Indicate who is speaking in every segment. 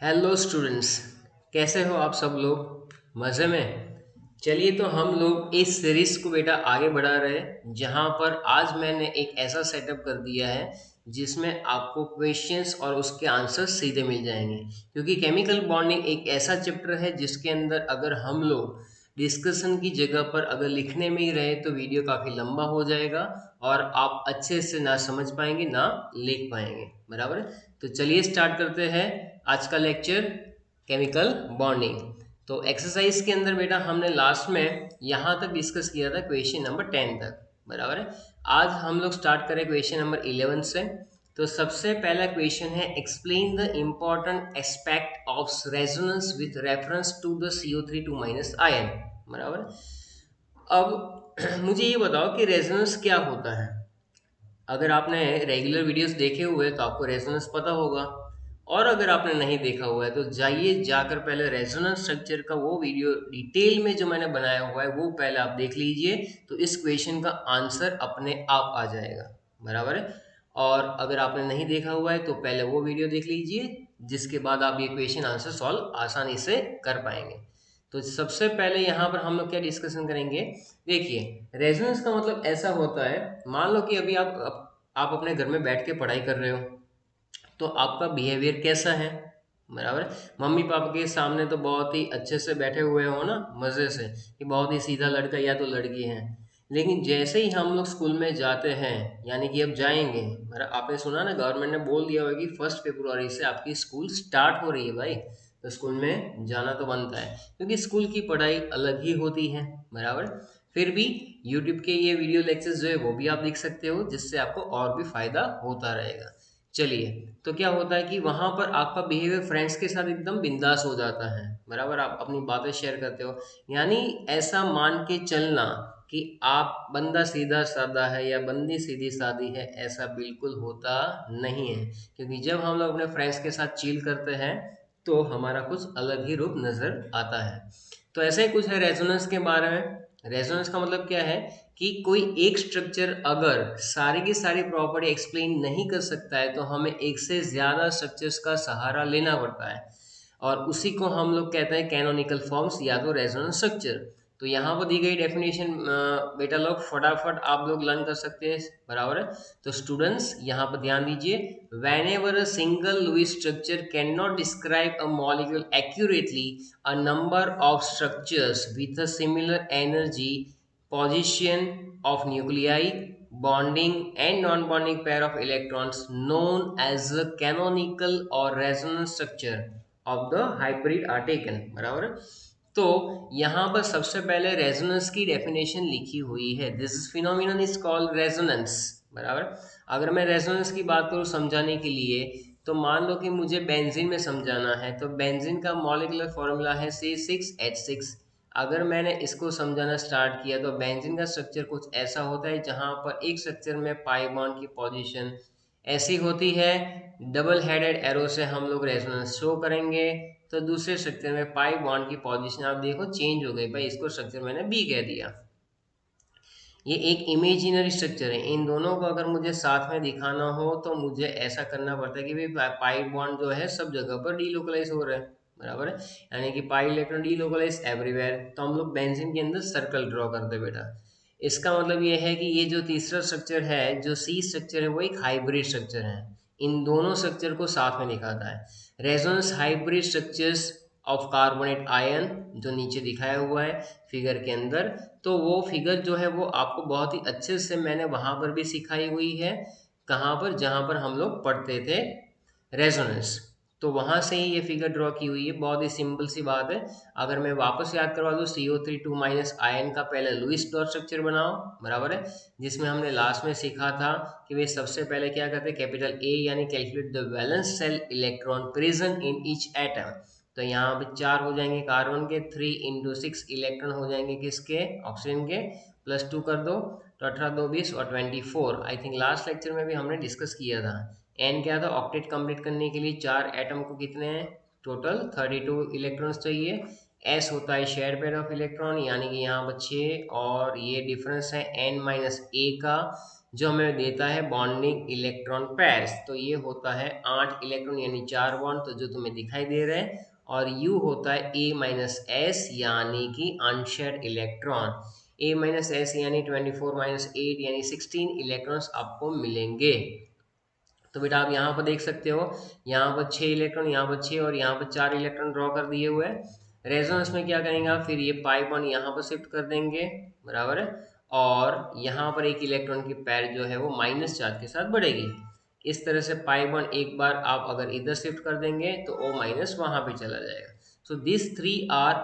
Speaker 1: Hello students. कैसे हो आप सब लोग? मज़े में? चलिए, तो हम लोग इस सीरीज को बेटा आगे बढ़ा रहे हैं, जहाँ पर आज मैंने एक ऐसा सेटअप कर दिया है जिसमें आपको क्वेश्चंस और उसके आंसर्स सीधे मिल जाएंगे। क्योंकि केमिकल बॉन्डिंग एक ऐसा चैप्टर है जिसके अंदर अगर हम लोग डिस्कशन की जगह पर अगर लिखने में ही रहे तो वीडियो काफ़ी लंबा हो जाएगा और आप अच्छे से ना समझ पाएंगे ना लिख पाएंगे। बराबर है? तो चलिए स्टार्ट करते हैं आज का लेक्चर, केमिकल बॉन्डिंग। तो एक्सरसाइज के अंदर बेटा हमने लास्ट में यहाँ तक डिस्कस किया था क्वेश्चन नंबर 10 तक। बराबर है? आज हम लोग स्टार्ट करें क्वेश्चन नंबर 11 से। तो सबसे पहला क्वेश्चन है, explain the important aspect of resonance with reference to the CO3 minus ion. बराबर। अब मुझे ये बताओ कि रेजोनेंस क्या होता है। अगर आपने रेगुलर वीडियोस देखे हुए हैं तो आपको रेजोनेंस पता होगा, और अगर आपने नहीं देखा हुआ है तो जाइए जाकर पहले रेजोनेंस स्ट्रक्चर का वो वीडियो डिटेल में जो मैंने बनाया हुआ है वो पहले आप देख लीजिए, तो इस क्वेश्चन का आंसर अपने आप आ जाएगा। बराबर है? और अगर आपने नहीं देखा हुआ है तो पहले वो वीडियो देख लीजिए, जिसके बाद आप ये क्वेश्चन आंसर सॉल्व आसानी से कर पाएंगे। तो सबसे पहले यहाँ पर हम लोग क्या डिस्कशन करेंगे। देखिए, रेजोनेंस का मतलब ऐसा होता है, मान लो कि अभी आप अपने घर में बैठ के पढ़ाई कर रहे हो, तो आपका बिहेवियर कैसा है। बराबर है? मम्मी पापा के सामने तो बहुत ही अच्छे से बैठे हुए हो ना, मज़े से, कि बहुत ही सीधा लड़का या तो लड़की है। लेकिन जैसे ही हम लोग स्कूल में जाते हैं, यानी कि अब जाएंगे, मतलब आपने सुना ना, गवर्नमेंट ने बोल दिया हुआ है कि 1 फरवरी से आपकी स्कूल स्टार्ट हो रही है भाई। तो स्कूल में जाना तो बनता है, क्योंकि स्कूल की पढ़ाई अलग ही होती है। बराबर। फिर भी यूट्यूब के ये वीडियो लेक्चर्स जो है वो भी आप देख सकते हो, जिससे आपको और भी फायदा होता रहेगा। चलिए, तो क्या होता है कि वहां पर आपका बिहेवियर फ्रेंड्स के साथ एकदम बिंदास हो जाता है। बराबर, आप अपनी बातें शेयर करते हो, यानी ऐसा मान के चलना कि आप बंदा सीधा साधा है या बंदी सीधी सादी है, ऐसा बिल्कुल होता नहीं है। क्योंकि जब हम लोग अपने फ्रेंड्स के साथ चिल करते हैं तो हमारा कुछ अलग ही रूप नजर आता है। तो ऐसा ही कुछ है रेजोनेंस के बारे में। रेजोनेंस का मतलब क्या है कि कोई एक स्ट्रक्चर अगर सारी की सारी प्रॉपर्टी एक्सप्लेन नहीं कर सकता है तो हमें एक से ज़्यादा स्ट्रक्चर्स का सहारा लेना पड़ता है, और उसी को हम लोग कहते हैं कैनोनिकल फॉर्म्स या तो रेजोनेंस स्ट्रक्चर। तो यहाँ पर दी गई डेफिनेशन बेटा लोग फटाफट आप लोग लर्न कर सकते हैं। बराबर है? तो स्टूडेंट्स यहाँ पर ध्यान दीजिए, whenever a single Lewis structure can not describe a molecule accurately, a number of structures with a similar energy, position of nuclei, bonding and non-bonding pair of electrons known as a canonical or resonance structure of the hybrid are taken। बराबर है? तो यहाँ पर सबसे पहले resonance की definition लिखी हुई है, this phenomenon is called resonance. बराबर। अगर मैं रेजोनेंस की बात करूँ समझाने के लिए, तो मान लो कि मुझे बेंजीन में समझाना है, तो बेंजीन का मॉलिक्यूलर फॉर्मूला है C6H6। अगर मैंने इसको समझाना स्टार्ट किया तो बेंजीन का स्ट्रक्चर कुछ ऐसा होता है जहाँ पर एक स्ट्रक्चर में पाई बॉन्ड की पोजीशन ऐसी होती है, डबल हेडेड एरो से हम लोग रेजोनेंस शो करेंगे। तो दूसरे स्ट्रक्चर में पाई बॉन्ड की पोजीशन आप देखो चेंज हो गई भाई, इसको स्ट्रक्चर मैंने बी कह दिया। ये एक इमेजिनरी स्ट्रक्चर है, इन दोनों को अगर मुझे साथ में दिखाना हो तो मुझे ऐसा करना पड़ता है कि भाई पाई बॉन्ड जो है सब जगह पर डीलोकलाइज हो रहा है। बराबर है? यानी कि पाई इलेक्ट्रॉन डीलोकलाइज एवरीवेयर। तो हम लोग बेंजीन के अंदर सर्कल ड्रॉ करते हैं बेटा। इसका मतलब ये है कि ये जो तीसरा स्ट्रक्चर है, जो सी स्ट्रक्चर है, वो एक हाइब्रिड स्ट्रक्चर है। इन दोनों स्ट्रक्चर को साथ में दिखाता है। Resonance hybrid structures of carbonate ion, जो नीचे दिखाया हुआ है फिगर के अंदर, तो वो फिगर जो है वो आपको बहुत ही अच्छे से मैंने वहाँ पर भी सिखाई हुई है। कहाँ पर? जहाँ पर हम लोग पढ़ते थे रेजोनेंस, तो वहाँ से ही ये फिगर ड्रॉ की हुई है। बहुत ही सिंपल सी बात है। अगर मैं वापस याद करवा दूँ, CO3 माइनस आयन का पहले लुईस डॉट स्ट्रक्चर बनाओ। बराबर है? जिसमें हमने लास्ट में सीखा था कि वे सबसे पहले क्या करते हैं, कैपिटल A यानी calculate the valence shell electron present in each atom. तो यहाँ पे 4 हो जाएंगे कार्बन के, 3 × 6 इलेक्ट्रॉन हो जाएंगे किसके, ऑक्सीजन के, +2 कर दो तो 18 2 20 और 24। आई थिंक लास्ट लेक्चर में भी हमने डिस्कस किया था। एन क्या था, ऑक्टेट कंप्लीट करने के लिए 4 एटम को कितने हैं, टोटल 32 इलेक्ट्रॉन्स चाहिए। एस होता है शेयर पेयर ऑफ इलेक्ट्रॉन, यानी कि यहाँ पर 6, और ये डिफरेंस है n - a का, जो हमें देता है बॉन्डिंग इलेक्ट्रॉन पेयर्स। तो ये होता है 8 इलेक्ट्रॉन यानी 4 बॉन्ड, तो जो तुम्हें दिखाई दे रहे हैं। और यू होता है A-S यानी कि अनशेयर्ड इलेक्ट्रॉन। A-S यानी 24-8 यानी 16 इलेक्ट्रॉन्स आपको मिलेंगे। तो बेटा आप यहाँ पर देख सकते हो, यहाँ पर 6 इलेक्ट्रॉन, यहाँ पर 6 और यहाँ पर 4 इलेक्ट्रॉन ड्रॉ कर दिए हुए हैं। रेजोनेंस में क्या करेंगे आप, फिर ये पाई बॉन्ड यहाँ पर शिफ्ट कर देंगे, बराबर है। और यहाँ पर एक इलेक्ट्रॉन की पैर जो है वो माइनस चार्ज के साथ बढ़ेगी। इस तरह से पाई बॉन्ड एक बार आप अगर इधर शिफ्ट कर देंगे तो O माइनस वहाँ पे चला जाएगा। So this 3 R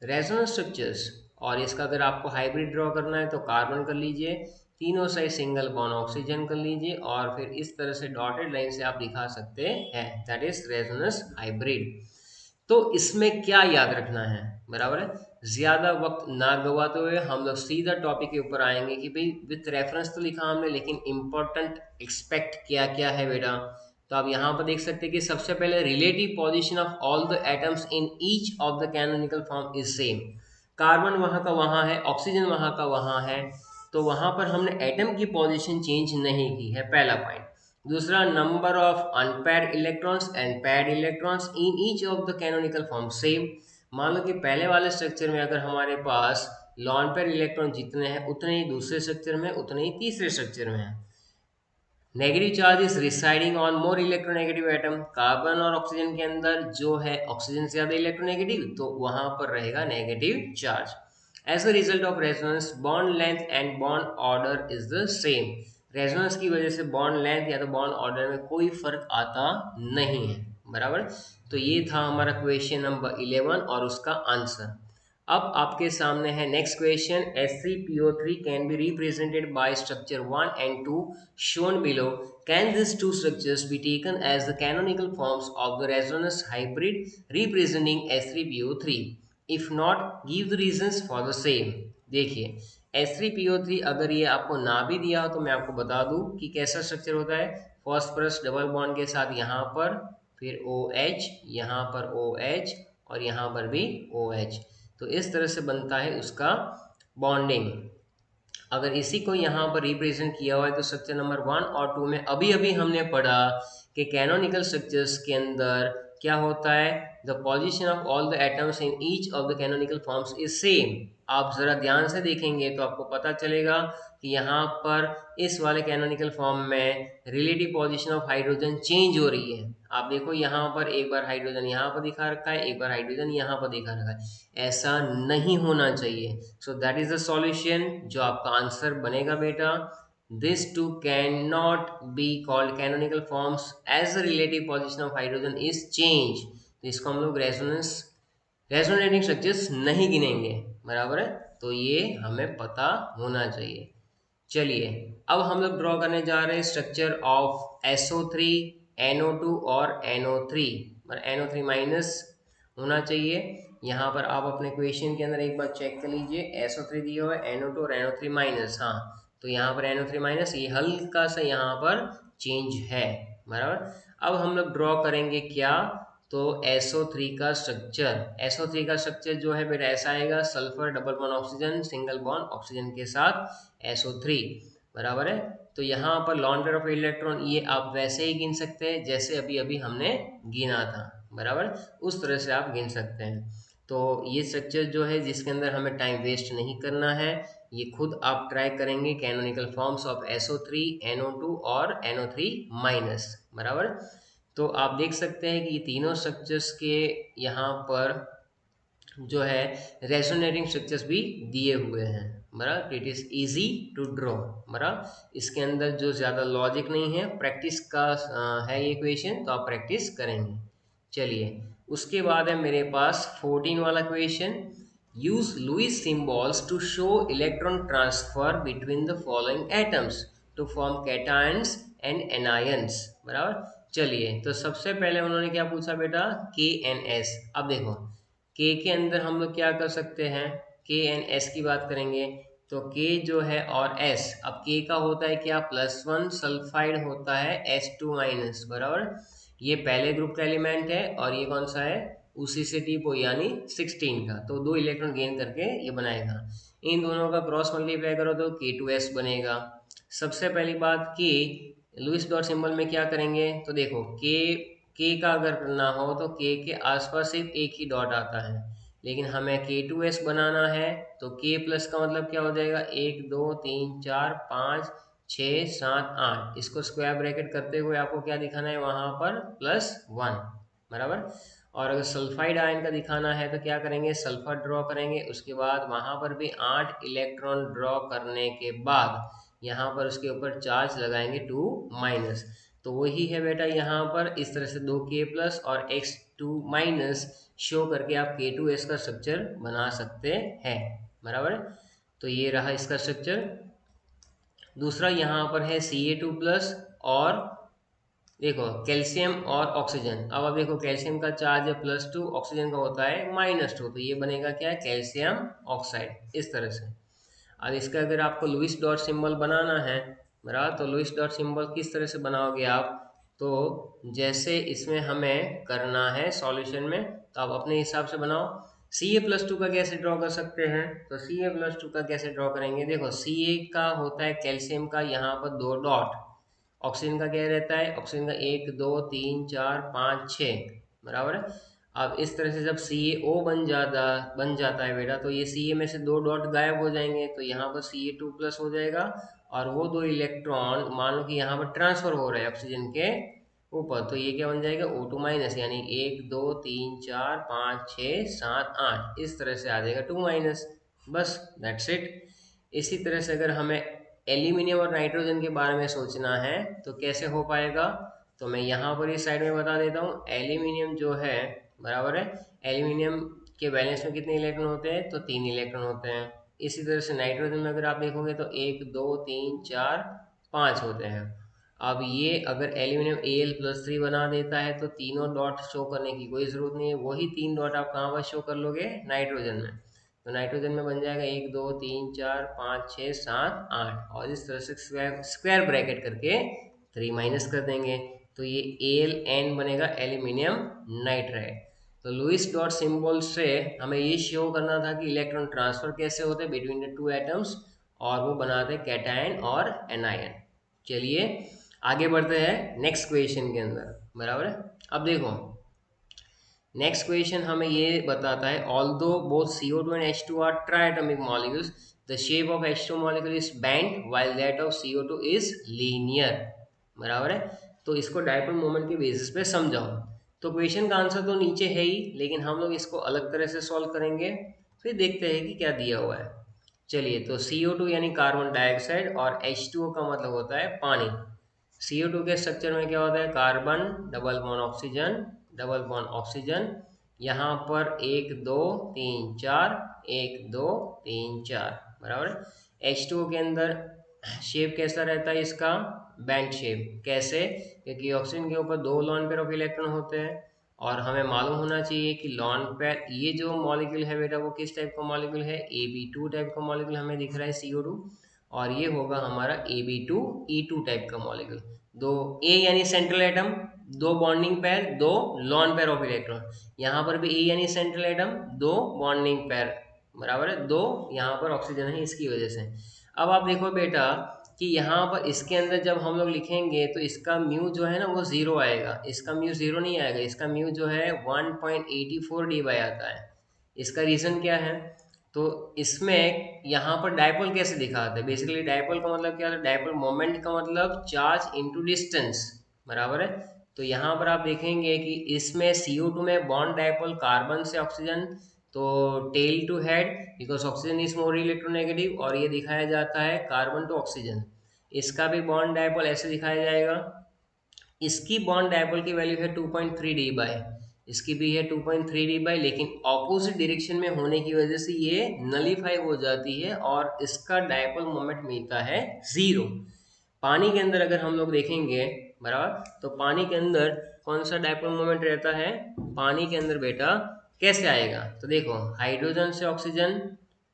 Speaker 1: resonance structures. और इसका अगर आपको हाइब्रिड ड्रॉ करना है तो कार्बन कर लीजिए, तीनों साइड सिंगल बॉन्ड ऑक्सीजन कर लीजिए, और फिर इस तरह से डॉटेड लाइन से आप दिखा सकते हैं, दैट इज रेजोनेंस हाइब्रिड। तो इसमें क्या याद रखना है, बराबर है। ज्यादा वक्त ना गवाते हुए हम लोग सीधा टॉपिक के ऊपर आएंगे कि भाई विथ रेफरेंस तो लिखा हमने, लेकिन इंपॉर्टेंट एक्सपेक्ट क्या क्या है बेटा। तो आप यहाँ पर देख सकते हैं कि सबसे पहले relative position of all the atoms in each of the canonical form is same. Carbon वहाँ का वहाँ है, ऑक्सीजन वहाँ का वहाँ है, तो वहाँ पर हमने एटम की पोजीशन चेंज नहीं की है, पहला पॉइंट। दूसरा, number of unpaired electrons and paired electrons in each of the canonical form same. मान लो कि पहले वाले स्ट्रक्चर में अगर हमारे पास लॉन पेयर इलेक्ट्रॉन जितने हैं उतने ही दूसरे स्ट्रक्चर में, उतने ही तीसरे स्ट्रक्चर में है। Negative charge is residing on more electronegative atom. Carbon और ऑक्सीजन के अंदर जो है ऑक्सीजन से ज्यादा इलेक्ट्रोनेगेटिव, तो वहां पर रहेगा negative charge. As a result of resonance bond length and bond order is the same. Resonance की वजह से बॉन्ड लेंथ या तो बॉन्ड ऑर्डर में कोई फर्क आता नहीं है, बराबर। तो ये था हमारा क्वेश्चन नंबर 11 और उसका आंसर। अब आपके सामने है next question. S3PO3 can be represented by structure 1 and 2 shown below. Can these two structures be taken as the canonical forms of the resonance hybrid representing S3PO3? If not, give the reasons for the same. देखिए, S3PO3 अगर ये आपको ना भी दिया हो तो मैं आपको बता दूं कि कैसा स्ट्रक्चर होता है। फॉस्फरस डबल बॉन्ड के साथ यहाँ पर, फिर OH, यहाँ पर OH और यहाँ पर भी OH। तो इस तरह से बनता है उसका बॉन्डिंग। अगर इसी को यहाँ पर रिप्रेजेंट किया हुआ है तो स्ट्रक्चर नंबर 1 और 2 में अभी अभी हमने पढ़ा कि कैनोनिकल स्ट्रक्चर्स के अंदर क्या होता है, the position of all the atoms in each of the canonical forms is same. आप जरा ध्यान से देखेंगे तो आपको पता चलेगा कि यहाँ पर इस वाले कैनोनिकल फॉर्म में relative position of hydrogen change हो रही है। आप देखो यहाँ पर एक बार हाइड्रोजन यहाँ पर दिखा रखा है, एक बार हाइड्रोजन यहाँ पर दिखा रखा है, ऐसा नहीं होना चाहिए। So that is the solution, जो आपका आंसर बनेगा बेटा। This two can not be called canonical forms as the relative position of hydrogen is change. तो इसको हम लोग रेजोनेटिंग स्ट्रक्चर्स नहीं गिनेंगे, बराबर है। तो ये हमें पता होना चाहिए। चलिए, अब हम लोग ड्रॉ करने जा रहे हैं स्ट्रक्चर ऑफ SO3, NO2 और NO3, पर NO3 माइनस होना चाहिए। यहाँ पर आप अपने क्वेश्चन के अंदर एक बार चेक कर लीजिए, SO3 दिया हुआ है, NO2 और NO3 माइनस। हाँ, तो यहाँ पर NO3 माइनस, ये हल्का सा यहाँ पर चेंज है, बराबर। अब हम लोग ड्रॉ करेंगे क्या, तो SO3 का स्ट्रक्चर। SO3 का स्ट्रक्चर जो है बेटा ऐसा आएगा, sulphur double bond oxygen, single bond oxygen के साथ SO3, बराबर है। तो यहाँ पर लॉन पेयर ऑफ इलेक्ट्रॉन ये आप वैसे ही गिन सकते हैं जैसे अभी अभी हमने गिना था, बराबर, उस तरह से आप गिन सकते हैं। तो ये स्ट्रक्चर जो है जिसके अंदर हमें टाइम वेस्ट नहीं करना है, ये खुद आप ट्राई करेंगे, canonical forms of SO3, NO2 और NO3 माइनस, बराबर। तो आप देख सकते हैं कि तीनों स्ट्रक्चर्स के यहाँ पर जो है रेजोनेटिंग स्ट्रक्चर्स भी दिए हुए हैं, बराबर। It is easy to draw, बराबर। इसके अंदर जो ज़्यादा लॉजिक नहीं है, प्रैक्टिस का है ये क्वेश्चन, तो आप प्रैक्टिस करेंगे। चलिए, उसके बाद है मेरे पास 14 वाला question. Use Lewis symbols to show electron transfer between the following atoms to form cations and anions, बराबर। चलिए, तो सबसे पहले उन्होंने क्या पूछा बेटा, KNS। अब देखो, के अंदर हम लोग क्या कर सकते हैं, KNS की बात करेंगे तो K जो है और S, अब K का होता है क्या, +1 सल्फाइड होता है H2 माइनस, बराबर। ये पहले ग्रुप का एलिमेंट है और ये कौन सा है, उसी से टिप यानी 16 का, तो 2 इलेक्ट्रॉन गेन करके ये बनाएगा। इन दोनों का क्रॉस मल्टीप्लाई करो तो K2S बनेगा। सबसे पहली बात कि लुईस डॉट सिंबल में क्या करेंगे, तो देखो के का अगर करना हो तो के आसपास सिर्फ एक ही डॉट आता है, लेकिन हमें K2S बनाना है तो K प्लस का मतलब क्या हो जाएगा, 1 2 3 4 5 6 7 8, इसको स्क्वायर ब्रैकेट करते हुए आपको क्या दिखाना है वहां पर +1, बराबर। और अगर सल्फाइड आयन का दिखाना है तो क्या करेंगे, सल्फर ड्रॉ करेंगे, उसके बाद वहां पर भी 8 इलेक्ट्रॉन ड्रॉ करने के बाद यहाँ पर उसके ऊपर चार्ज लगाएंगे 2-, तो वही है बेटा यहाँ पर इस तरह से 2K प्लस और X2- शो करके आप K2S का स्ट्रक्चर बना सकते हैं, बराबर। तो ये रहा इसका स्ट्रक्चर। दूसरा यहाँ पर है Ca2 प्लस और देखो कैल्शियम और ऑक्सीजन। अब आप देखो कैल्शियम का चार्ज है +2, ऑक्सीजन का होता है -2, तो ये बनेगा क्या है, कैल्शियम ऑक्साइड, इस तरह से। अब इसका अगर आपको लुईस डॉट सिंबल बनाना है, बराबर, तो लुईस डॉट सिंबल किस तरह से बनाओगे आप, तो जैसे इसमें हमें करना है सॉल्यूशन में, तो आप अपने हिसाब से बनाओ। Ca+2 का कैसे ड्रॉ कर सकते हैं, तो Ca+2 का कैसे ड्रॉ करेंगे, देखो Ca का होता है कैल्शियम का यहाँ पर 2 डॉट, ऑक्सीजन का क्या रहता है, ऑक्सीजन का 1 2 3 4 5 6, बराबर है। अब इस तरह से जब CaO बन जाता है बेटा, तो ये Ca में से 2 डॉट गायब हो जाएंगे, तो यहाँ पर Ca2+ हो जाएगा, और वो 2 इलेक्ट्रॉन मान लो कि यहाँ पर ट्रांसफर हो रहा है ऑक्सीजन के ऊपर, तो ये क्या बन जाएगा, O2-, यानी 1 2 3 4 5 6 7 8, इस तरह से आ जाएगा 2-, बस दैट्स इट। इसी तरह से अगर हमें एल्यूमिनियम और नाइट्रोजन के बारे में सोचना है तो कैसे हो पाएगा, तो मैं यहाँ पर इस साइड में बता देता हूँ। एल्यूमिनियम जो है, बराबर है, एल्यूमिनियम के बैलेंस में कितने इलेक्ट्रॉन होते हैं, तो 3 इलेक्ट्रॉन होते हैं। इसी तरह से नाइट्रोजन में अगर आप देखोगे तो 1 2 3 4 5 होते हैं। अब ये अगर एल्यूमिनियम Al+3 बना देता है तो तीनों डॉट शो करने की कोई ज़रूरत नहीं है, वही 3 डॉट आप कहाँ पर शो कर लोगे, नाइट्रोजन में। तो नाइट्रोजन में बन जाएगा 1 2 3 4 5 6 7 8, और इस तरह से स्क्वायर ब्रैकेट करके 3- कर देंगे, तो ये Al बनेगा एल्यूमिनियम नाइट्राइड। तो लुईस डॉट सिंबल से हमें ये शो करना था कि इलेक्ट्रॉन ट्रांसफर कैसे होते हैं बिटवीन द 2 एटम्स, और वो बनाते कैटायन और एनायन। चलिए आगे बढ़ते हैं नेक्स्ट क्वेश्चन के अंदर, बराबर है। अब देखो नेक्स्ट क्वेश्चन हमें ये बताता है, although both CO2 and H2 are triatomic molecules, the shape of H2 molecule is bent while that of CO2 is linear, बराबर है। तो इसको डायपोल मोमेंट के बेसिस पे समझाओ। तो क्वेश्चन का आंसर तो नीचे है ही, लेकिन हम लोग इसको अलग तरह से सॉल्व करेंगे, फिर देखते हैं कि क्या दिया हुआ है। चलिए, तो CO2 यानी कार्बन डाइऑक्साइड और H2O का मतलब होता है पानी। CO2 के स्ट्रक्चर में क्या होता है, carbon double bond oxygen, double bond oxygen, यहाँ पर 1 2 3 4, 1 2 3 4, बराबर। H2O के अंदर शेप कैसा रहता है इसका, बैंड शेप। कैसे, क्योंकि ऑक्सीजन के ऊपर 2 लॉन पेयर ऑफ इलेक्ट्रॉन होते हैं, और हमें मालूम होना चाहिए कि लॉन पेयर, ये जो मॉलिक्यूल है बेटा वो किस टाइप का मॉलिक्यूल है, Ab2 टाइप का मॉलिक्यूल हमें दिख रहा है CO2, और ये होगा हमारा Ab2E2 टाइप का मॉलिक्यूल। दो ए यानी central atom, 2 bonding pair, 2 lone pair of electron, यहाँ पर भी ए यानी सेंट्रल एटम, 2 बॉन्डिंग पेयर, बराबर है, 2 यहाँ पर ऑक्सीजन है इसकी वजह से। अब आप देखो बेटा कि यहाँ पर इसके अंदर जब हम लोग लिखेंगे तो इसका म्यू जो है ना वो 0 आएगा, इसका म्यू 0 नहीं आएगा, इसका म्यू जो है 1.84 dy आता है। इसका रीज़न क्या है, तो इसमें यहाँ पर डायपोल कैसे दिखाते हैं, बेसिकली डायपोल का मतलब क्या है, डायपोल मोमेंट का मतलब चार्ज इनटू डिस्टेंस, बराबर है। तो यहाँ पर आप देखेंगे कि इसमें CO2 में बॉन्ड डायपोल कार्बन से ऑक्सीजन, तो tail to head, because oxygen is more electronegative, और ये दिखाया जाता है कार्बन टू ऑक्सीजन। इसका भी बॉन्ड डायपोल ऐसे दिखाया जाएगा, इसकी बॉन्ड डायपोल की वैल्यू है 2.3 डी बाई, इसकी भी है 2.3 डी बाई, लेकिन ऑपोजिट डायरेक्शन में होने की वजह से ये नलीफाई हो जाती है और इसका डायपोल मोमेंट मिलता है 0। पानी के अंदर अगर हम लोग देखेंगे, बराबर, तो पानी के अंदर कौन सा डायपोल मोमेंट रहता है, पानी के अंदर बेटा कैसे आएगा, तो देखो हाइड्रोजन से ऑक्सीजन,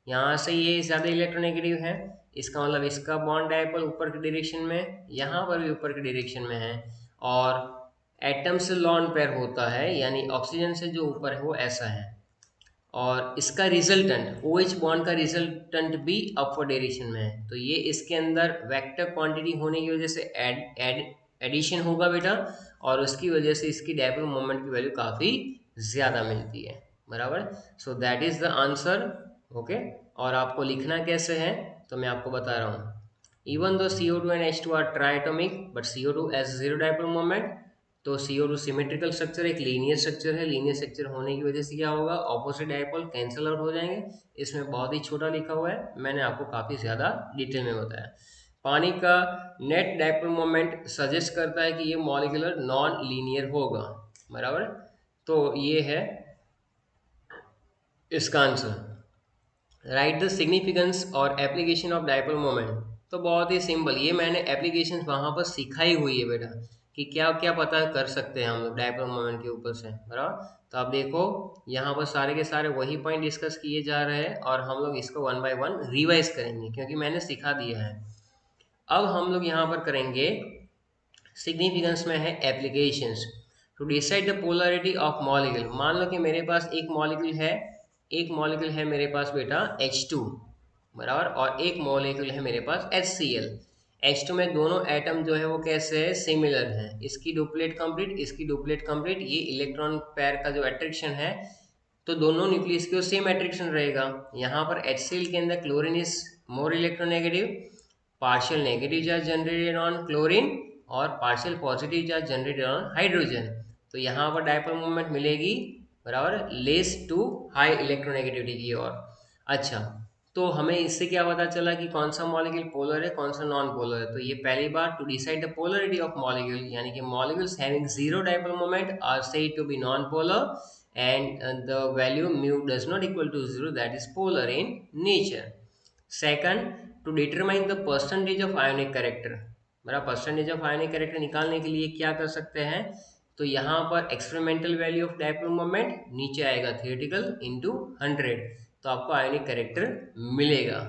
Speaker 1: यहाँ से ये ज़्यादा इलेक्ट्रोनेगेटिव है, इसका मतलब इसका बॉन्ड डायपोल ऊपर की डायरेक्शन में, यहाँ पर भी ऊपर की डायरेक्शन में है, और एटम से लॉन पेयर होता है, यानी ऑक्सीजन से जो ऊपर है वो ऐसा है। और इसका रिजल्टेंट OH बॉन्ड का रिजल्टेंट भी अपवर्ड डायरेक्शन में है, तो ये इसके अंदर वेक्टर क्वांटिटी होने की वजह से एडिशन होगा बेटा, और उसकी वजह से इसकी डायपोल मोमेंट की वैल्यू काफ़ी ज़्यादा मिलती है, बराबर। So that is the answer. Okay, और आपको लिखना कैसे है तो मैं आपको बता रहा हूँ। Even CO2 and H2 are triatomic but CO2 has zero dipole moment, तो CO2 सिमेट्रिकल स्ट्रक्चर, एक लीनियर स्ट्रक्चर है। लीनियर स्ट्रक्चर होने की वजह से क्या होगा, ऑपोजिट डायपोल कैंसिल आउट हो जाएंगे। इसमें बहुत ही छोटा लिखा हुआ है, मैंने आपको काफ़ी ज़्यादा डिटेल में बताया। पानी का नेट डायपोल मोमेंट सजेस्ट करता है कि ये मॉलिक्यूलर नॉन लीनियर होगा, बराबर। तो ये है इसका आंसर। राइट द सिग्निफिकेंस और एप्लीकेशन ऑफ डायपोल मोमेंट, तो बहुत ही सिंपल, ये मैंने एप्लीकेशन वहाँ पर सिखाई हुई है बेटा कि क्या क्या पता कर सकते हैं हम लोग डायपोल मोमेंट के ऊपर से, बराबर। तो आप देखो यहाँ पर सारे के सारे वही पॉइंट डिस्कस किए जा रहे हैं और हम लोग इसको वन बाय वन रिवाइज करेंगे क्योंकि मैंने सिखा दिया है। अब हम लोग यहाँ पर करेंगे सिग्निफिकेंस में है applications to decide the polarity of molecule. मान लो कि मेरे पास एक मॉलिक्यूल है मेरे पास बेटा H2, बराबर, और एक मॉलिक्यूल है मेरे पास HCl। H2 में दोनों एटम जो है वो कैसे है, सिमिलर है। इसकी डुप्लेट कंप्लीट, इसकी डुप्लेट कंप्लीट, ये इलेक्ट्रॉन पेयर का जो अट्रैक्शन है तो दोनों न्यूक्लियस के सेम अट्रैक्शन रहेगा। यहाँ पर HCl के अंदर chlorine is more electronegative, partial negative charge generated on chlorine और partial positive charge generated on hydrogen. तो यहाँ पर डायपोल मोमेंट मिलेगी, बराबर, लेस टू हाई इलेक्ट्रोनेगेटिविटी की ओर। अच्छा, तो हमें इससे क्या पता चला कि कौन सा मॉलिक्यूल पोलर है कौन सा नॉन पोलर है। तो ये पहली बार to decide the polarity of molecule, यानी कि molecules having zero dipole moment are said to be non polar and the value mu does not equal to zero, that is polar in nature. Second, to determine the percentage of ionic character, मेरा percentage of ionic character निकालने के लिए क्या कर सकते हैं, तो यहाँ पर experimental value of dipole moment नीचे आएगा थियोरेटिकल इंटू 100, तो आपको आयोनिक कैरेक्टर मिलेगा।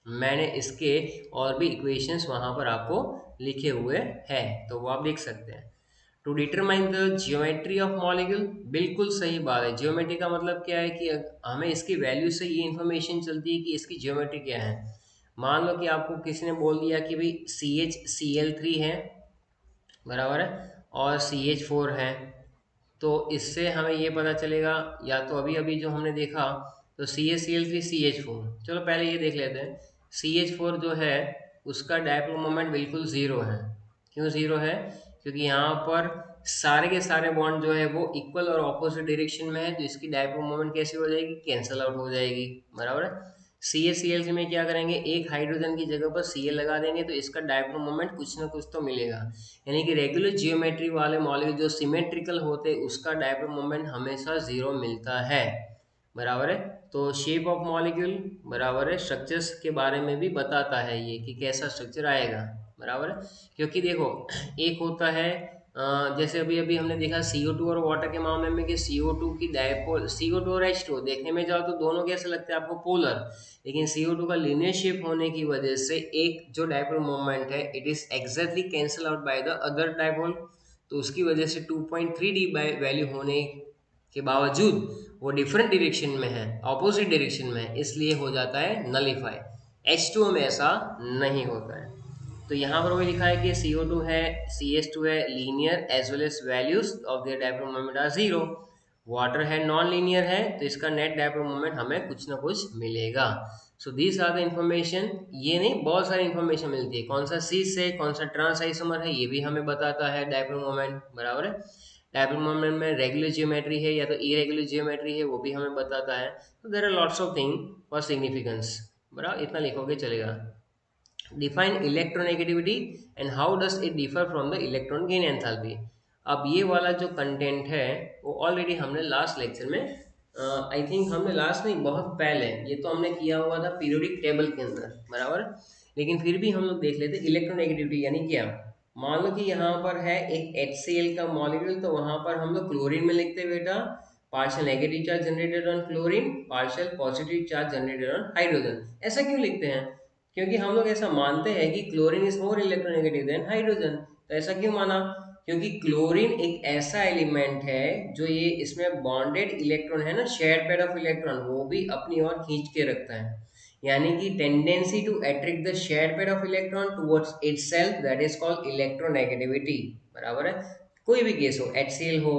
Speaker 1: मैंने इसके और भी इक्वेशंस वहाँ पर आपको लिखे हुए हैं तो वो आप देख सकते हैं। To determine the geometry of molecule, बिल्कुल सही बात है। जियोमेट्री का मतलब क्या है कि हमें इसकी वैल्यू से ये इन्फॉर्मेशन चलती है कि इसकी जियोमेट्री क्या है। मान लो कि आपको किसी ने बोल दिया कि भाई CHCl3 है, बराबर है, और CH4 है, तो इससे हमें ये पता चलेगा, या तो अभी अभी जो हमने देखा तो CHCl3 CH4, चलो पहले ये देख लेते हैं। CH4 जो है उसका डायपोल मोमेंट बिल्कुल ज़ीरो है। क्यों ज़ीरो है, क्योंकि यहाँ पर सारे के सारे बॉन्ड जो है वो इक्वल और ऑपोजिट डायरेक्शन में है, तो इसकी डायपोल मोमेंट कैसे हो जाएगी, कैंसल आउट हो जाएगी, बराबर है। CHCl में क्या करेंगे, एक हाइड्रोजन की जगह पर Cl लगा देंगे तो इसका डायपोल मोमेंट कुछ ना कुछ तो मिलेगा। यानी कि रेगुलर जियोमेट्री वाले मॉलिक्यूल जो सिमेट्रिकल होते हैं उसका डायपोल मोमेंट हमेशा जीरो मिलता है, बराबर है। तो शेप ऑफ मॉलिक्यूल, बराबर है, स्ट्रक्चर्स के बारे में भी बताता है ये कि कैसा स्ट्रक्चर आएगा, बराबर है। क्योंकि देखो एक होता है जैसे अभी अभी हमने देखा CO2 और वाटर के मामले में कि CO2 की डायपोल, CO2 और H2 देखने में जाओ तो दोनों कैसे लगते हैं आपको, पोलर, लेकिन CO2 का लीनियर शेप होने की वजह से एक जो डायपोल मोमेंट है it is exactly cancel out by the other dipole, तो उसकी वजह से 2.3D वैल्यू होने के बावजूद वो डिफरेंट डायरेक्शन में है, ऑपोजिट डायरेक्शन में है, इसलिए हो जाता है नलीफाई। H2 में ऐसा नहीं होता है। तो यहाँ पर वही लिखा है कि CO2 है, CH2 है, linear as well as values of their dipole moment are zero. Water है, नॉन लीनियर है, तो इसका नेट डायपोल मोमेंट हमें कुछ ना कुछ मिलेगा। So this are the information, ये नहीं बहुत सारी इन्फॉर्मेशन मिलती है, कौन सा सीस है कौन सा ट्रांस आइसोमर है ये भी हमें बताता है डायपोल मोमेंट, बराबर है। डायपोल मोमेंट में रेगुलर जियोमेट्री है या तो इरेगुलर जियोमेट्री है वो भी हमें बताता है। तो there are lots of thing for significance, बराबर, इतना लिखोगे चलेगा। Define electronegativity and how does it differ from the electron gain enthalpy. अब ये वाला जो कंटेंट है वो ऑलरेडी हमने लास्ट लेक्चर में, आई थिंक हमने लास्ट नहीं बहुत पहले ये तो हमने किया हुआ था पीरियोडिक टेबल के अंदर, बराबर। लेकिन फिर भी हम लोग देख लेते इलेक्ट्रोनेगेटिविटी यानी क्या। मान लो कि यहाँ पर है एक HCl का मॉलिक्यूल, तो वहां पर हम लोग क्लोरीन में लिखते हैं बेटा partial negative charge generated on chlorine, partial positive charge generated on hydrogen. ऐसा क्यों लिखते हैं, क्योंकि हम लोग ऐसा मानते हैं कि chlorine is more electronegative than hydrogen. तो ऐसा क्यों माना, क्योंकि क्लोरीन एक ऐसा एलिमेंट है जो ये इसमें बॉन्डेड इलेक्ट्रॉन है ना, शेयर पेयर ऑफ इलेक्ट्रॉन, वो भी अपनी ओर खींच के रखता है। यानी कि tendency to attract the share pair of electron towards itself, that is called electronegativity. बराबर है। कोई भी केस हो, HCl हो,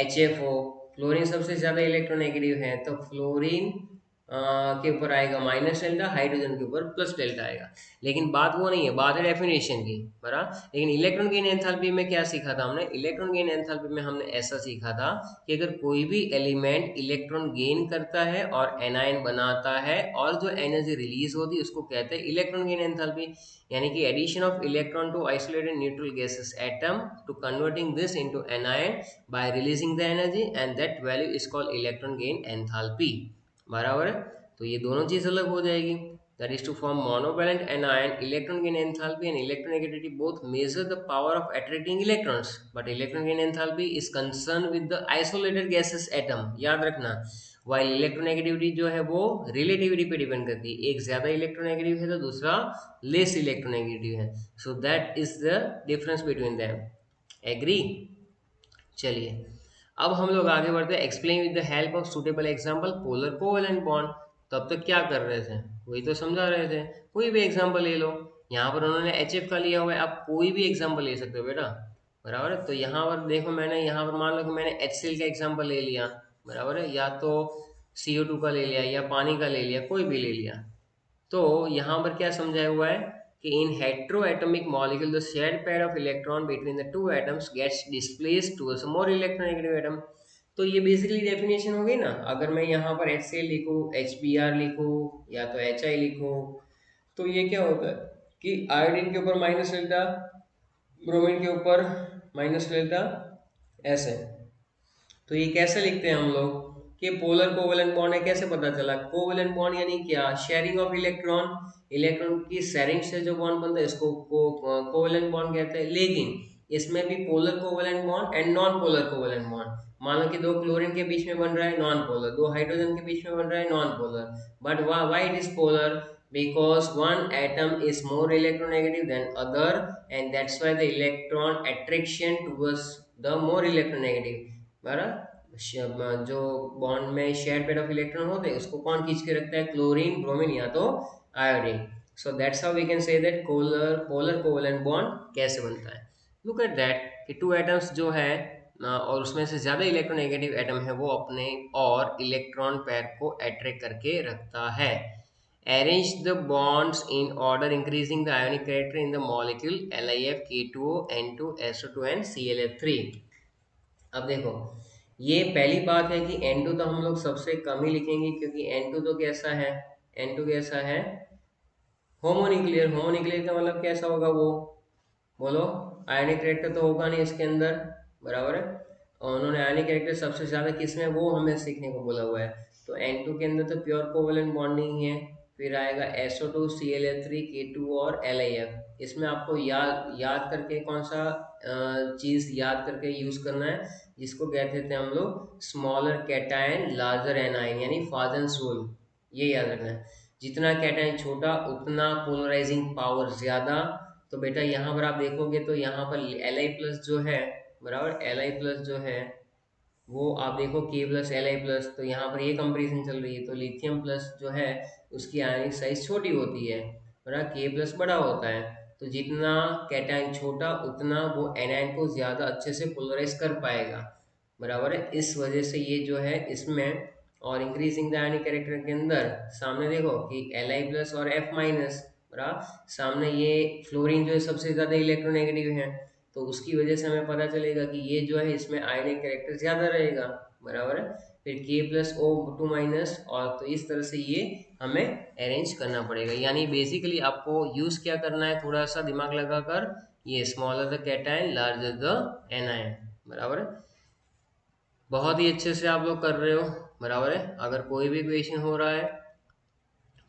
Speaker 1: HF हो, फ्लोरीन सबसे ज्यादा इलेक्ट्रोनेगेटिव है, तो फ्लोरीन के ऊपर आएगा माइनस डेल्टा, हाइड्रोजन के ऊपर प्लस डेल्टा आएगा। लेकिन बात वो नहीं है, बात है डेफिनेशन की। बराबर। लेकिन इलेक्ट्रॉन गेन एंथैल्पी में क्या सीखा था हमने? इलेक्ट्रॉन गेन एंथैल्पी में हमने ऐसा सीखा था कि अगर कोई भी एलिमेंट इलेक्ट्रॉन गेन करता है और एनायन बनाता है और जो एनर्जी रिलीज होती है उसको कहते हैं इलेक्ट्रॉन गेन एंथैल्पी। यानी कि addition of electron to isolated neutral gases atom to converting this into anion by releasing the energy, and that value is called electron gain enthalpy. बराबर है। तो ये दोनों चीज अलग हो जाएगी। That is to form monovalent anion, electron gain enthalpy and electronegativity both measure the power of attracting electrons, but electron gain enthalpy is concerned with the isolated gases atom. याद रखना। while electronegativity जो है वो relativity पे depend करती है, एक ज्यादा इलेक्ट्रोनेगेटिव है तो दूसरा लेस इलेक्ट्रोनेगेटिव है। So that is the difference between them. Agree? चलिए अब हम लोग आगे बढ़ते हैं। Explain with the help of suitable example polar covalent bond. तो अब तक क्या कर रहे थे? वही तो समझा रहे थे। कोई भी एग्जांपल ले लो। यहाँ पर उन्होंने HF का लिया हुआ है, आप कोई भी एग्जांपल ले सकते हो बेटा। बराबर है। तो यहाँ पर देखो, मैंने यहाँ पर मान लो कि मैंने HCl का एग्जांपल ले लिया। बराबर है। या तो CO2 का ले लिया या पानी का ले लिया, कोई भी ले लिया। तो यहाँ पर क्या समझाया हुआ है कि in heteroatomic molecule the shared pair of electron between the two atoms gets displaced towards a more electronegative atom. तो ये बेसिकली डेफिनेशन हो गई ना। अगर मैं यहाँ पर HCl लिखूँ, HBr लिखूँ या तो HI लिखूँ, तो ये क्या होता है कि आयोडीन के ऊपर माइनस डेल्टा, ब्रोमीन के ऊपर माइनस डेल्टा, ऐसे। तो ये कैसे लिखते हैं हम लोग कि पोलर कोवेलेंट बॉन्ड है? कैसे पता चला? कोवेलेंट बॉन्ड यानी क्या? शेयरिंग ऑफ इलेक्ट्रॉन, इलेक्ट्रॉन की शेयरिंग से जो बॉन्ड बनता है इसको कोवेलेंट बॉन्ड कहते हैं। लेकिन इसमें भी polar covalent bond and non polar covalent bond. मान लो कि दो क्लोरीन के बीच में बन रहा है नॉन पोलर, दो हाइड्रोजन के बीच में बन रहा है non polar. But why it is polar? Because one atom is more electronegative than other, and that's why the electron attraction towards the more electronegative। बराबर। जो बॉन्ड में शेयर पेयर ऑफ इलेक्ट्रॉन होते हैं उसको कौन खींच के रखता है? क्लोरीन, ब्रोमीन या तो iodine. So that's how we can say that polar covalent bond कैसे बनता है। लुक एट दैट कि टू एटम्स जो है और उसमें से ज्यादा इलेक्ट्रोनेगेटिव एटम है वो अपने और इलेक्ट्रॉन पेयर को अट्रैक्ट करके रखता है। Arrange the bonds in order increasing the ionic character in the molecule LiF, K2O, N2, SO2 and ClF3। अब देखो, ये पहली बात है कि N2 तो हम लोग सबसे कम ही लिखेंगे, क्योंकि N2 तो कैसा है? N2 कैसा है? होमोन्यूक्लियर। होमोन्यूक्लियर का मतलब कैसा होगा वो? बोलो। आयनिक कैरेक्टर तो होगा नहीं इसके अंदर। बराबर है। और उन्होंने आयनिक कैरेक्टर सबसे ज्यादा किसमें, वो हमें सीखने को बोला हुआ है। तो N2 के अंदर तो प्योर कोवेलेंट बॉन्डिंग है। फिर आएगा SO2, ClF3, K2 और LiF। इसमें आपको याद करके कौन सा चीज याद करके यूज करना है, जिसको कहते थे हम लोग स्मॉलर कैटायन लार्जर एनायन, यानी फाजन्स रूल। ये याद रखना है। जितना कैटायन छोटा उतना पोलराइजिंग पावर ज्यादा। तो बेटा यहाँ पर आप देखोगे तो यहाँ पर Li+ जो है, बराबर, Li+ जो है वो आप देखो K+Li+, तो यहाँ पर ये कंपेरिजन चल रही है। तो लिथियम प्लस जो है उसकी आयनिक साइज छोटी होती है, बराबर, K+ बड़ा होता है। तो जितना कैटायन छोटा उतना वो एनायन को ज्यादा अच्छे से पोलराइज कर पाएगा। बराबर है। इस वजह से ये जो है इसमें, और इंक्रीजिंग द आयनिक कैरेक्टर के अंदर सामने देखो कि Li+ और F-, बराबर, सामने ये फ्लोरीन जो है सबसे ज्यादा इलेक्ट्रोनेगेटिव है। तो उसकी वजह से हमें पता चलेगा कि ये जो है इसमें आयनिक कैरेक्टर ज्यादा रहेगा। बराबर है। फिर K+O2-, और तो इस तरह से ये हमें अरेंज करना पड़ेगा। यानी बेसिकली आपको यूज क्या करना है, थोड़ा सा दिमाग लगाकर, ये smaller the cation larger the anion. बराबर है। बहुत ही अच्छे से आप लोग कर रहे हो। बराबर है। अगर कोई भी क्वेश्चन हो रहा है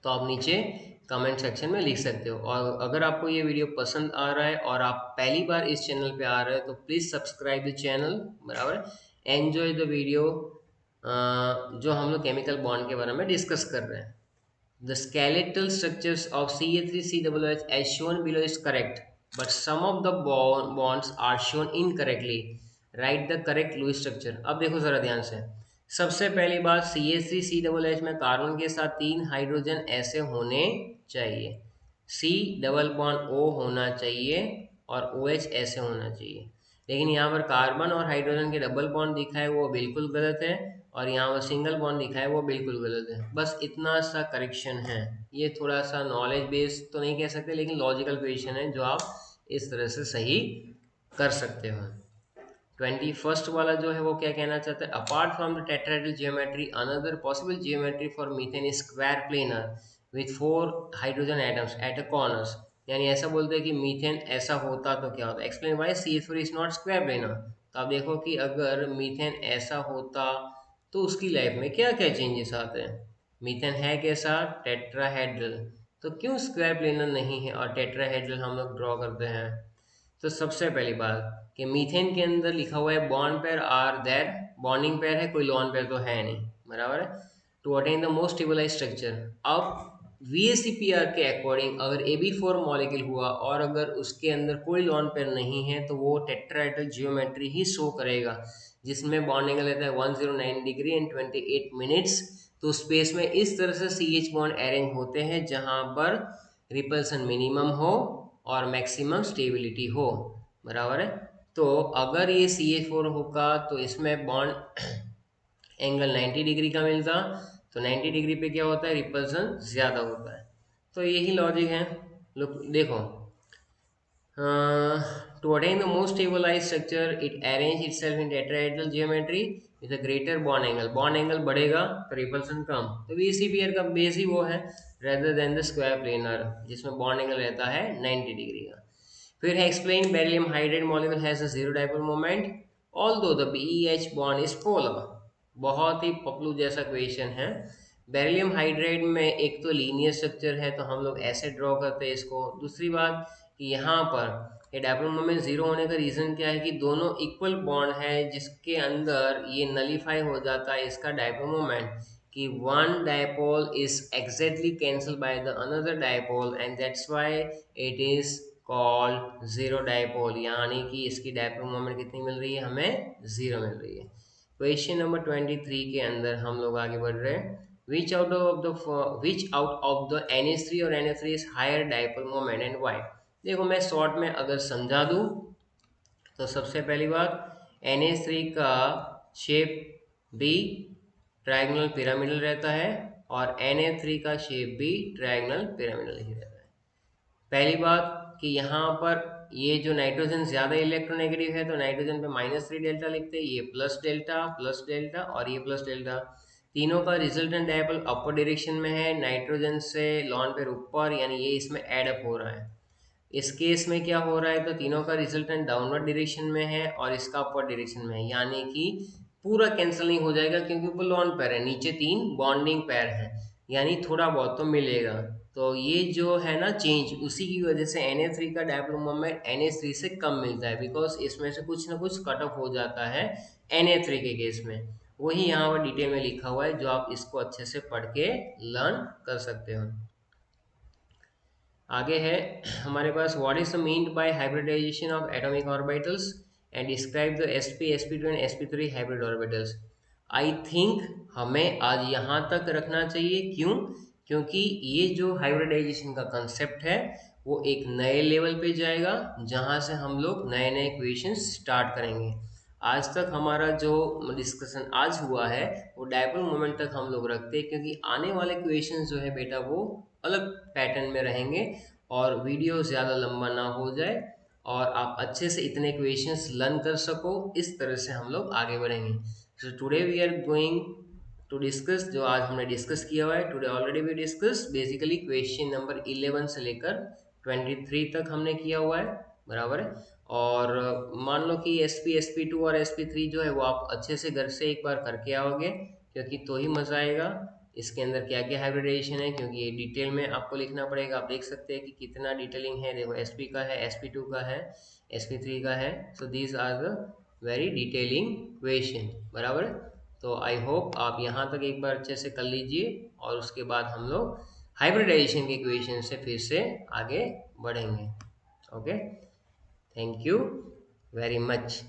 Speaker 1: तो आप नीचे कमेंट सेक्शन में लिख सकते हो। और अगर आपको ये वीडियो पसंद आ रहा है और आप पहली बार इस चैनल पे आ रहे हो तो प्लीज़ सब्सक्राइब द चैनल। बराबर। एंजॉय द वीडियो जो हम लोग केमिकल बॉन्ड के बारे में डिस्कस कर रहे हैं। The skeletal structures of CA3COOH as shown below is correct। but some of the bonds are shown incorrectly. Write the correct Lewis structure. अब देखो जरा ध्यान से, सबसे पहली बात CH3CH में कार्बन के साथ 3 हाइड्रोजन ऐसे होने चाहिए, C डबल बॉन्ड O होना चाहिए और OH ऐसे होना चाहिए। लेकिन यहाँ पर कार्बन और हाइड्रोजन के डबल बॉन्ड दिखा है वो बिल्कुल गलत है, और यहाँ पर सिंगल बॉन्ड दिखा है वो बिल्कुल गलत है। बस इतना सा करेक्शन है। ये थोड़ा सा नॉलेज बेस्ड तो नहीं कह सकते, लेकिन लॉजिकल क्वेश्चन है जो आप इस तरह से सही कर सकते हो। 21st वाला जो है वो क्या कहना चाहता है, apart from the tetrahedral geometry another possible geometry for methane is square planar with 4 hydrogen atoms at a corners. यानी ऐसा बोलते हैं कि मीथेन ऐसा होता तो क्या होता, explain why CH4 is not square planar. तो आप देखो कि अगर मीथेन ऐसा होता तो उसकी लाइफ में क्या क्या चेंजेस आते हैं। मीथेन है कैसा, टेट्राहेड्रल, तो क्यों स्क्वायर प्लेनर नहीं है और टेट्राहेड्रल हम लोग ड्रॉ करते हैं। तो सबसे पहली बात कि मीथेन के अंदर लिखा हुआ है bond pair are there, bonding pair है, कोई लॉन पेयर तो है नहीं, बराबर है। To attain the most stabilize structure, अब VACPR के अकॉर्डिंग अगर AB4 मॉलिक्यूल हुआ और अगर उसके अंदर कोई लॉन पेयर नहीं है तो वो टेट्राहेड्रल जियोमेट्री ही शो करेगा, जिसमें बॉन्डिंग रहता है 109 डिग्री एंड 28 मिनट्स। तो स्पेस में इस तरह से CH बॉन्ड अरेंज होते हैं जहां पर रिपल्सन मिनिमम हो और मैक्सिमम स्टेबिलिटी हो, बराबर है। तो अगर ये CH4 होगा तो इसमें बॉन्ड एंगल 90 डिग्री का मिलता, तो 90 डिग्री पे क्या होता है, रिपल्सन ज़्यादा होता है। तो यही लॉजिक है। लुक देखो, to attain the most stabilized structure, it arrange itself in tetrahedral geometry with a greater bond angle. Bond angle बढ़ेगा तो रिपल्सन कम, तो VCPR का बेस ही वो है rather than the square planar जिसमें बॉन्ड एंगल रहता है 90 डिग्री का। फिर है explain beryllium hydride molecule has a zero dipole moment although the BeH bond is polar. बहुत ही पपलू जैसा क्वेश्चन है। बेरिलियम हाइड्राइड में एक तो लीनियर स्ट्रक्चर है तो हम लोग ऐसे ड्रॉ करते हैं इसको। दूसरी बात कि यहाँ पर ये डाइपोल मोमेंट जीरो होने का रीजन क्या है कि दोनों इक्वल बॉन्ड है जिसके अंदर ये नलीफाई हो जाता है इसका डाइपोल मोमेंट, कि one dipole is exactly cancel by the another dipole and that's why it is called zero dipole. यानी कि इसकी डाइपोल मोमेंट कितनी मिल रही है, हमें जीरो मिल रही है। क्वेश्चन नंबर 23 के अंदर हम लोग आगे बढ़ रहे हैं। which out of the NH3 और NH3 is higher dipole moment and why। देखो मैं शॉर्ट में अगर समझा दूं तो सबसे पहली बात NH3 का शेप भी ट्रायंगुलर पिरामिडल रहता है और Na3 का शेप भी ट्रायंगुलर पिरामिडल ही रहता है। पहली बात कि यहाँ पर ये जो नाइट्रोजन ज़्यादा इलेक्ट्रोनेगेटिव है तो नाइट्रोजन पे -3 डेल्टा लिखते हैं, ये प्लस डेल्टा और ये प्लस डेल्टा। तीनों का रिजल्टेंट डायपोल अपर डायरेक्शन में है, नाइट्रोजन से लॉन पेयर ऊपर, यानी ये इसमें एड अप हो रहा है। इस केस में क्या हो रहा है तो तीनों का रिजल्टेंट डाउनवर्ड डायरेक्शन में है और इसका अपर डायरेक्शन में है, यानी कि पूरा कैंसिल नहीं हो जाएगा क्योंकि ऊपर लॉन पेयर है, नीचे 3 बॉन्डिंग पेयर है, यानी थोड़ा बहुत तो मिलेगा। तो ये जो है ना चेंज, उसी की वजह से Na3 का डायपोल मोमेंट NH3 से कम मिलता है, बिकॉज इसमें से कुछ ना कुछ कट ऑफ हो जाता है Na3 के केस में। वही यहाँ पर डिटेल में लिखा हुआ है जो आप इसको अच्छे से पढ़ के लर्न कर सकते हो। आगे है हमारे पास what is the mean by hybridization of atomic orbitals and describe the sp sp2 and sp3 hybrid orbitals. I think हमें आज यहाँ तक रखना चाहिए, क्यों, क्योंकि ये जो हाइब्रिडाइजेशन का कंसेप्ट है वो एक नए लेवल पे जाएगा जहाँ से हम लोग नए नए क्वेश्चंस स्टार्ट करेंगे। आज तक हमारा जो डिस्कशन आज हुआ है वो डायपोल मोमेंट तक हम लोग रखते हैं, क्योंकि आने वाले क्वेश्चंस जो है बेटा वो अलग पैटर्न में रहेंगे और वीडियो ज़्यादा लंबा ना हो जाए और आप अच्छे से इतने क्वेश्चंस लर्न कर सको, इस तरह से हम लोग आगे बढ़ेंगे। So today we are going to discuss, जो आज हमने डिस्कस किया हुआ है, today already we discuss basically question number 11 से लेकर 23 तक हमने किया हुआ है, बराबर है। और मान लो कि SP SP2 और SP3 जो है वो आप अच्छे से घर से एक बार करके आओगे, क्योंकि तो ही मज़ा आएगा। इसके अंदर क्या क्या हाइब्रिडाइजेशन है, क्योंकि ये डिटेल में आपको लिखना पड़ेगा। आप देख सकते हैं कि कितना डिटेलिंग है, देखो SP का है, SP2 का है, SP3 का है। So these are the very detailing question, बराबर है। तो आई होप आप यहाँ तक एक बार अच्छे से कर लीजिए और उसके बाद हम लोग हाइब्रिडाइजेशन के क्वेश्चन से फिर से आगे बढ़ेंगे। Okay, thank you very much.